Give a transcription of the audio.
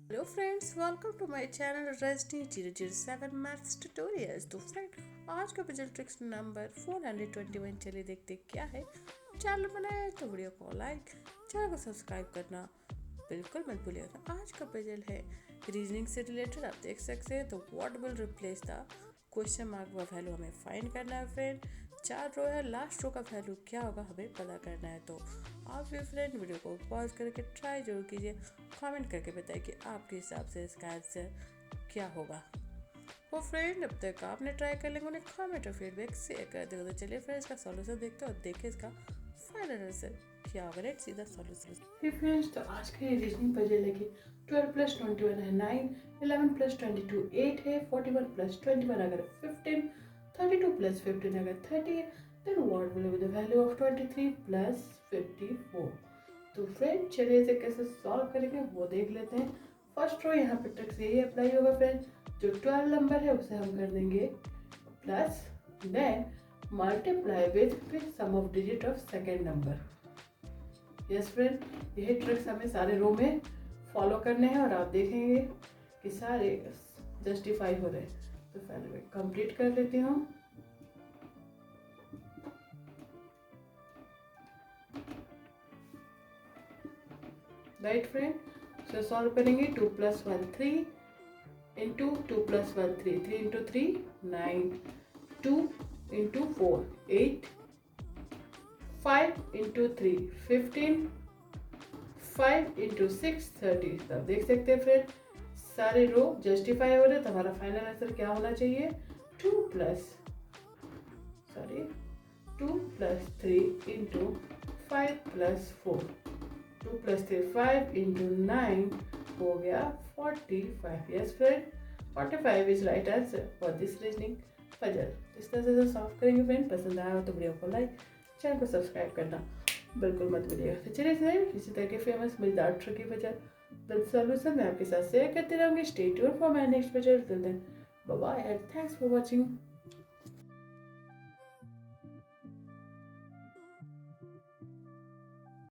Hello friends, welcome to my channel Rajni 007 maths tutorials. तो friend, आज का पजल ट्रिक्स नंबर 421। चलिए देखते क्या है। चैनल बनाए तो वीडियो को लाइक, चैनल को सब्सक्राइब करना बिल्कुल मत भूलिएगा। आज का पजल है रीजनिंग से रिलेटेड। आप देख सकते हैं तो what will replace the question mark का वैल्यू हमें फाइंड करना है फ्रेंड। 4 रो है, लास्ट रो का वैल्यू क्या होगा हमें पता करना है। तो आप भी फ्रेंड वीडियो को पॉज करके ट्राई जरूर कीजिए, कमेंट करके बताइए कि आपके हिसाब से इसका आंसर क्या होगा। वो फ्रेंड, अब तक आपने ट्राई कर लेंगे, उन्हें कमेंट और फीडबैक शेयर कर देगा। तो चलिए फ्रेंड, इसका सॉल्यूशन देखते हैं और देखिए इसका फाइनल आंसर क्या होगा। Let's see the solution. Hey friends, तो आज का ये रीजनिंग पजल है कि 12 प्लस 21 है 9, 11 प्लस 22 8 है, 41 प्लस 21 अगर 15, 32 प्लस 15 अगर 30 है, then what will be the value of 23 plus 54। तो फ्रेंड, चलिए इसे कैसे सॉल्व करेंगे वो देख लेते हैं। फर्स्ट रो यहाँ पे ट्रिक्स यही अप्लाई होगा फ्रेंड। जो 12 नंबर है उसे हम कर देंगे plus, then multiply with sum of digit of second number. Yes friend, यही ट्रिक्स हमें सारे रो में फॉलो करने हैं और आप देखेंगे कि सारे जस्टिफाई हो रहे हैं। तो पहले मैं कंप्लीट कर लेती हूँ। राइट फ्रेंड, सो सॉल्व करेंगे। 2 plus 1 3 into 2 plus 1 3, 3 into 3 9, 2 into 4 8, 5 into 3 15, 5 into 6 30। तब देख सकते हैं फ्रेंड, सारे रो जस्टिफाई हो रहे हैं। तो हमारा फाइनल आंसर क्या होना चाहिए? 2 plus 3 into 5 plus 4, 2 plus 3 5 into 9 हो गया 45। Yes friend, 45 is right answer for this reasoning puzzle. इस तरह से सॉल्व करेंगे फ्रेंड। पसंद आया हो तो वीडियो को लाइक, चैनल को सब्सक्राइब करना बिल्कुल मत भूलिएगा। तो चलिए फ्रेंड, इसी तरह के फेमस मजेदार ट्रिकी पजल विद सॉल्यूशन मैं आपके साथ शेयर करते रहूंगी। Stay tuned for my next puzzle. Till then bye bye and thanks for watching.